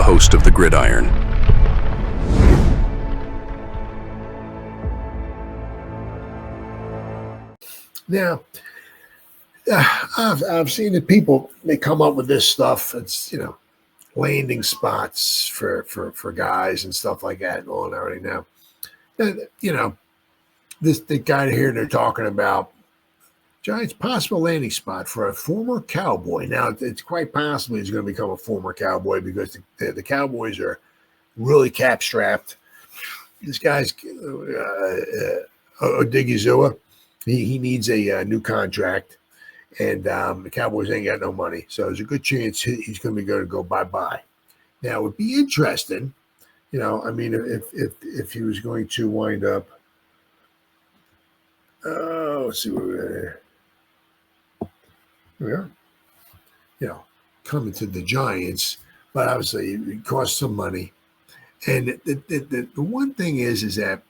host of the Gridiron. Now, I've seen that people, they come up with this stuff. It's, landing spots for guys and stuff like that and all and everything. Now, the guy here they're talking about, Giants' possible landing spot for a former Cowboy. Now, it's quite possible he's going to become a former Cowboy because the Cowboys are really cap-strapped. This guy's Odighizuwa. He needs a new contract, and the Cowboys ain't got no money. So there's a good chance he's going to be going to go bye-bye. Now, it would be interesting, if he was going to wind up, let's see where we're at here. Here we are. Coming to the Giants, but obviously it costs some money. And the one thing is that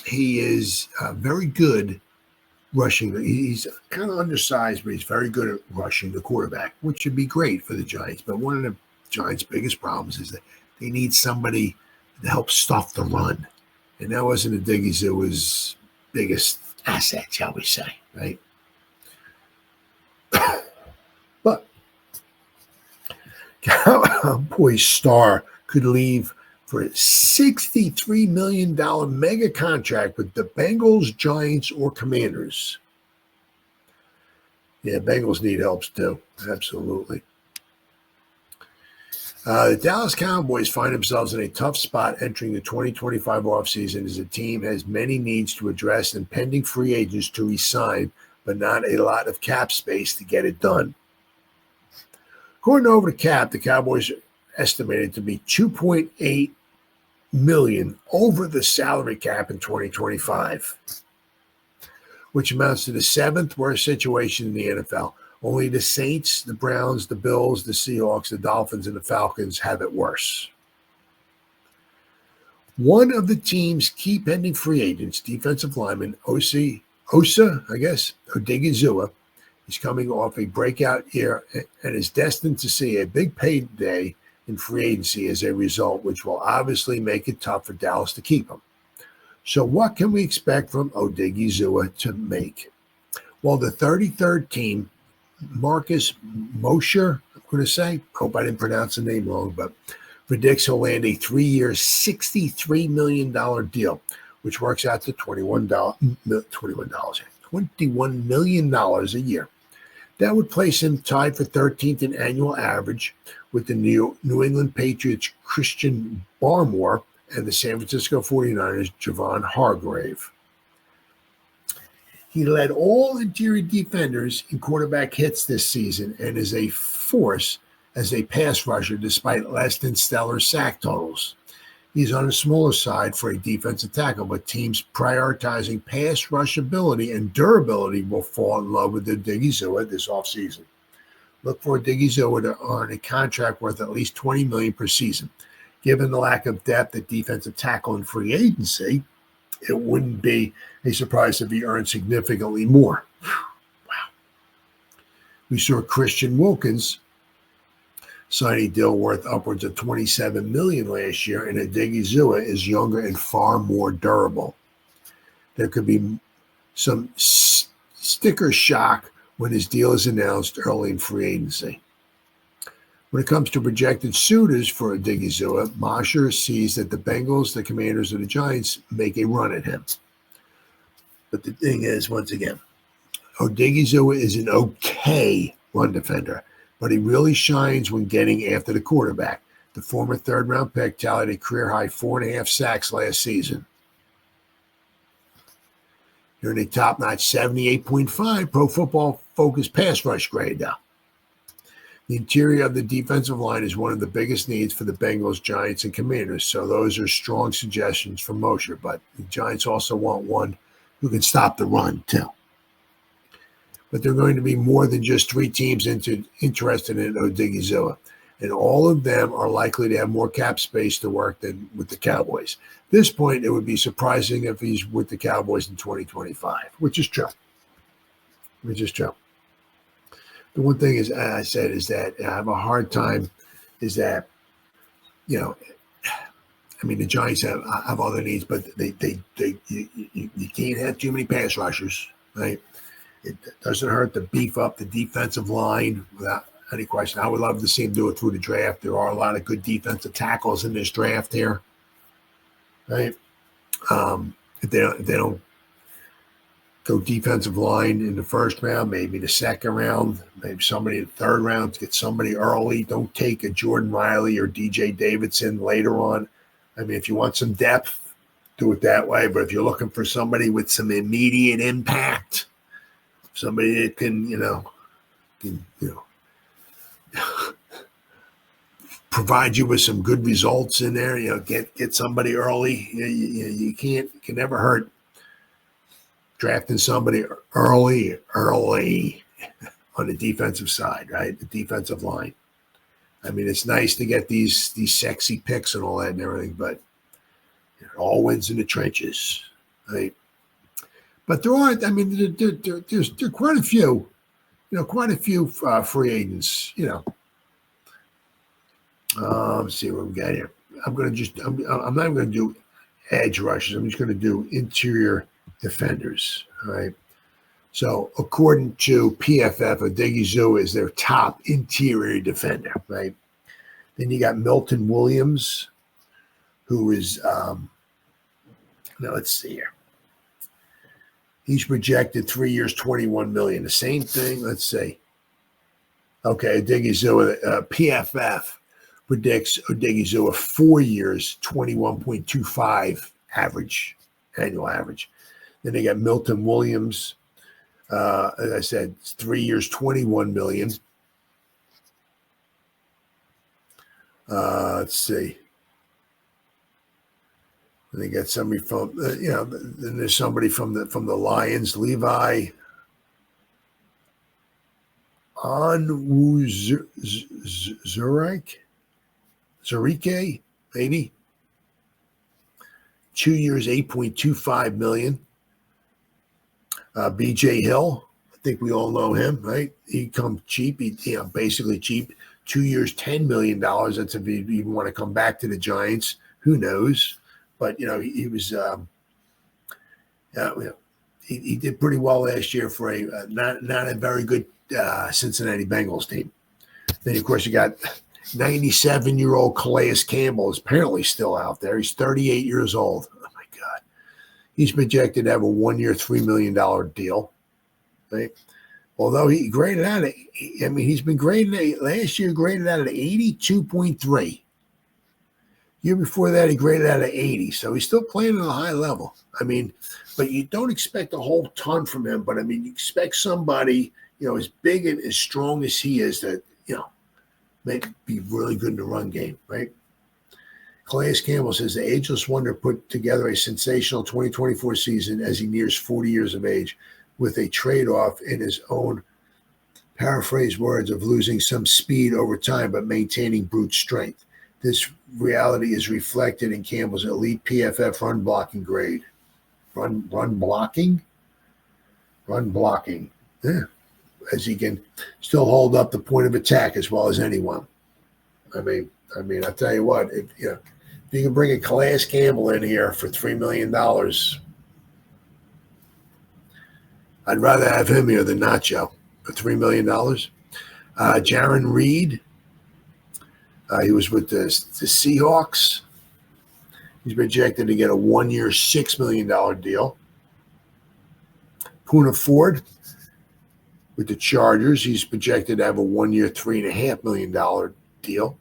he is very good rushing. He's kind of undersized, but he's very good at rushing the quarterback, which should be great for the Giants. But one of the Giants' biggest problems is that they need somebody to help stuff the run. And that wasn't Odighizuwa's biggest asset, shall we say, right? But Cowboys star could leave for a $63 million mega contract with the Bengals, Giants, or Commanders. Yeah, Bengals need help too. Absolutely. The Dallas Cowboys find themselves in a tough spot entering the 2025 offseason as the team has many needs to address and pending free agents to re-sign, but not a lot of cap space to get it done. According to Over the Cap, the Cowboys are estimated to be $2.8 million over the salary cap in 2025, which amounts to the seventh worst situation in the NFL. Only the Saints, the Browns, the Bills, the Seahawks, the Dolphins, and the Falcons have it worse. One of the team's key pending free agents, defensive lineman Osa Odighizuwa, is coming off a breakout year and is destined to see a big payday in free agency as a result, which will obviously make it tough for Dallas to keep him. So what can we expect from Odighizuwa to make? Well, the 33rd team, Marcus Mosher, I'm going to say, hope I didn't pronounce the name wrong, but predicts he'll land a 3-year, $63 million deal, which works out to $21 million a year. That would place him tied for 13th in annual average with the New England Patriots' Christian Barmore and the San Francisco 49ers' Javon Hargrave. He led all interior defenders in quarterback hits this season and is a force as a pass rusher despite less than stellar sack totals. He's on the smaller side for a defensive tackle, but teams prioritizing pass rush ability and durability will fall in love with Odighizuwa this offseason. Look for Odighizuwa to earn a contract worth at least $20 million per season. Given the lack of depth at defensive tackle in free agency, it wouldn't be a surprise if he earned significantly more. Wow. We saw Christian Wilkins sign a deal worth upwards of $27 million last year, and Odighizuwa is younger and far more durable. There could be some sticker shock when his deal is announced early in free agency. When it comes to projected suitors for Odighizuwa, Mosher sees that the Bengals, the Commanders, and the Giants make a run at him. But the thing is, once again, Odighizuwa is an okay run defender, but he really shines when getting after the quarterback. The former third-round pick tallied a career-high 4.5 sacks last season. You're in a top-notch 78.5 Pro Football Focus pass rush grade now. The interior of the defensive line is one of the biggest needs for the Bengals, Giants, and Commanders, so those are strong suggestions from Mosher, but the Giants also want one who can stop the run, too. But there are going to be more than just 3 teams interested in Odighizuwa, and all of them are likely to have more cap space to work than with the Cowboys. At this point, it would be surprising if he's with the Cowboys in 2025, which is true. The one thing is, I said, is that I have a hard time is that you know, I mean, the Giants have other needs, but you can't have too many pass rushers, right? It doesn't hurt to beef up the defensive line without any question. I would love to see him do it through the draft. There are a lot of good defensive tackles in this draft here, right? If they don't go defensive line in the first round, maybe the second round, maybe somebody in the third round, get somebody early. Don't take a Jordan Riley or DJ Davidson later on. I mean, if you want some depth, do it that way. But if you're looking for somebody with some immediate impact, somebody that can provide you with some good results in there, get somebody early. You can never hurt drafting somebody early on the defensive side, right? The defensive line. I mean, it's nice to get these sexy picks and all that and everything, but it all wins in the trenches, right? But there are, I mean, there's quite a few, free agents, Let's see what we got here. I'm not even going to do edge rushers. I'm just going to do interior defenders. All right. So according to PFF, Odighizuwa is their top interior defender. Right. Then you got Milton Williams, who is now let's see here. He's projected 3 years, $21 million. The same thing. Let's see. Okay, Odighizuwa, PFF predicts Odighizuwa 4 years, 21.25 annual average. Then they got Milton Williams. As I said, 3 years, $21 million. Let's see. They got somebody from, then there's somebody from the Lions, Levi Onwuzurike, maybe. 2 years, $8.25 million. BJ Hill, I think we all know him, right? He come cheap, basically cheap. 2 years, $10 million. That's if you even want to come back to the Giants. Who knows? But, he was, he did pretty well last year for a not a very good Cincinnati Bengals team. Then, of course, you got 97-year-old Calais Campbell is apparently still out there. He's 38 years old. Oh, my God. He's projected to have a 1 year, $3 million deal. Right? Although he graded out, he's been graded last year, graded out at 82.3. Year before that, he graded out at 80. So he's still playing at a high level. But you don't expect a whole ton from him. But, you expect somebody, as big and as strong as he is that, may be really good in the run game, right? Calais Campbell says the ageless wonder put together a sensational 2024 season as he nears 40 years of age with a trade-off in his own paraphrased words of losing some speed over time but maintaining brute strength. This reality is reflected in Campbell's elite PFF run blocking grade. Run blocking? Run blocking. Yeah. As he can still hold up the point of attack as well as anyone. I'll tell you what, if you can bring a Calais Campbell in here for $3 million, I'd rather have him here than Nacho for $3 million. Jaron Reed, he was with the Seahawks. He's projected to get a 1 year, $6 million deal. Poona Ford with the Chargers, he's projected to have a 1 year, $3.5 million deal.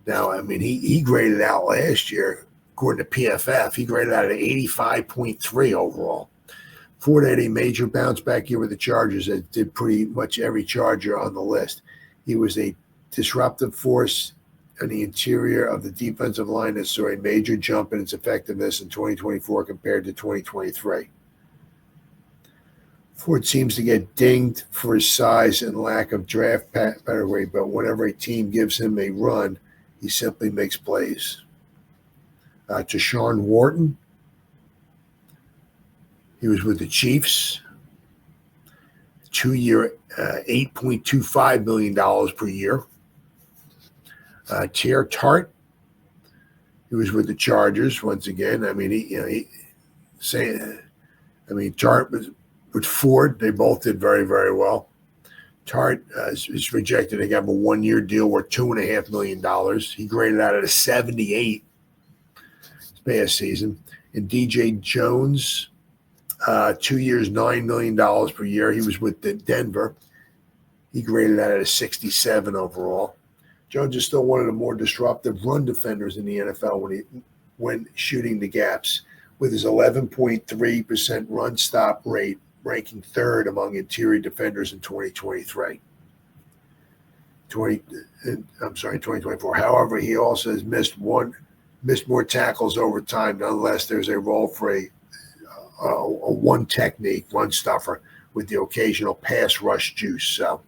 Now, he graded out last year, according to PFF, he graded out at 85.3 overall. Ford had a major bounce back year with the Chargers that did pretty much every Charger on the list. He was a disruptive force in the interior of the defensive line that saw a major jump in its effectiveness in 2024 compared to 2023. Ford seems to get dinged for his size and lack of draft pedigree, but whenever a team gives him a run, he simply makes plays. Deshaun Wharton, he was with the Chiefs. 2 year, $8.25 million per year. Tier Tart, He was with the Chargers once again. Tart was with Ford. They both did very, very well. Tart is rejected. They got him a 1-year deal worth $2.5 million. He graded out at a 78 this past season. And DJ Jones, 2 years, $9 million per year. He was with Denver. He graded out at a 67 overall. Jones is still one of the more disruptive run defenders in the NFL when shooting the gaps, with his 11.3% run stop rate, ranking third among interior defenders in 2023. 2024. However, he also has missed more tackles over time. Nonetheless, there's a role for a one technique, run stuffer with the occasional pass rush juice. So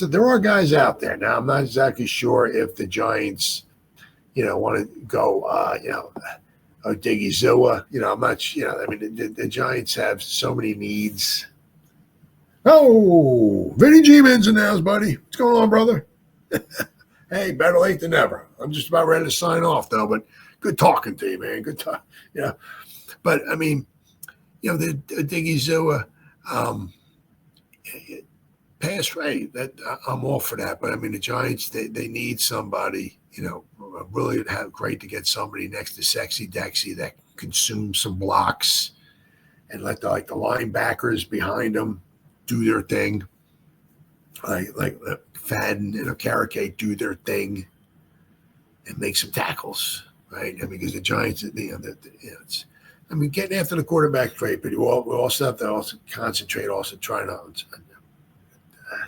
there are guys out there. Now, I'm not exactly sure if the Giants, want to go, Odighizuwa. I'm not, the Giants have so many needs. Oh, Vinny G-Man's in the house, buddy. What's going on, brother? Hey, better late than never. I'm just about ready to sign off, though, but good talking to you, man. Good talk. Yeah. But, the Odighizuwa, pass rate, that I'm all for that. But, the Giants, they need somebody, really great to get somebody next to Sexy Dexy that consumes some blocks and let the linebackers behind them do their thing. Like Fadden and Okereke do their thing and make some tackles, right? Because the Giants, getting after the quarterback great, but we also have to also concentrate, also trying to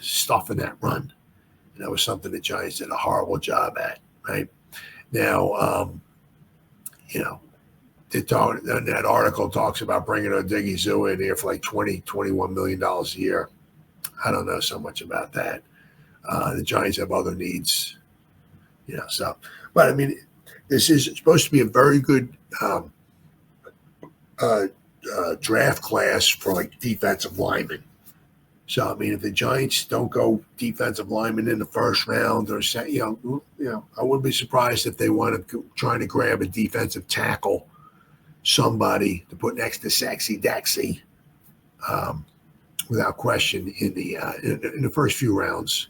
stuff in that run. And that was something the Giants did a horrible job at, right? Now, that article talks about bringing Odighizuwa in here for like $21 million a year. I don't know so much about that. The Giants have other needs, but this is supposed to be a very good draft class for like defensive linemen. So, if the Giants don't go defensive linemen in the first round or I wouldn't be surprised if they want to try to grab a defensive tackle, somebody to put next to Sexy Dexy, without question in the first few rounds.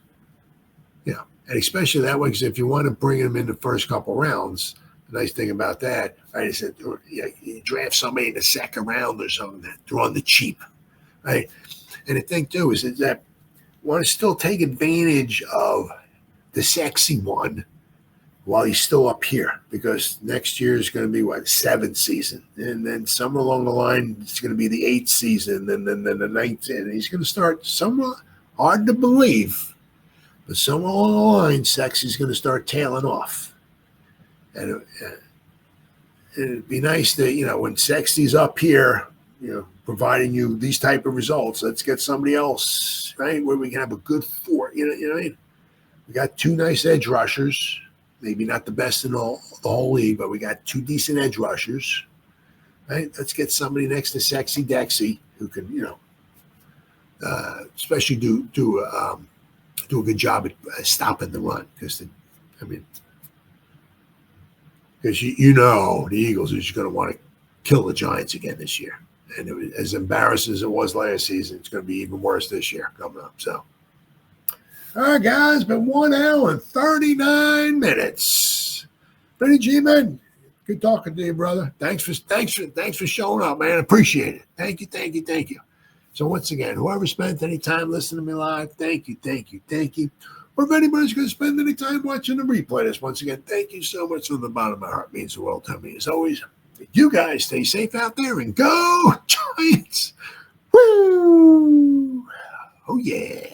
And especially that way, because if you want to bring them in the first couple rounds, the nice thing about that, right, is that you draft somebody in the second round or something, they're on the cheap, right? And the thing, too, is that you want to still take advantage of the sexy one while he's still up here, because next year is going to be, the 7th season. And then somewhere along the line, it's going to be the 8th season, and then the 9th. And he's going to start somewhat hard to believe, but somewhere along the line, sexy's going to start tailing off. And it'd be nice that, when sexy's up here, providing you these type of results, let's get somebody else, right, where we can have a good four. You know what I mean? We got 2 nice edge rushers, maybe not the best in the whole league, but we got 2 decent edge rushers, right? Let's get somebody next to Sexy Dexy who can, especially do a good job at stopping the run, because the Eagles are just going to want to kill the Giants again this year. And it was, as embarrassing as it was last season, it's going to be even worse this year coming up. So, all right, guys, been 1 hour and 39 minutes. Benny G-Man, good talking to you, brother. Thanks for showing up, man. Appreciate it. Thank you. So once again, whoever spent any time listening to me live, thank you. Or if anybody's going to spend any time watching the replay this, once again, thank you so much from the bottom of my heart. It means the world to me. As always, you guys stay safe out there and go Giants. Woo! Oh, yeah.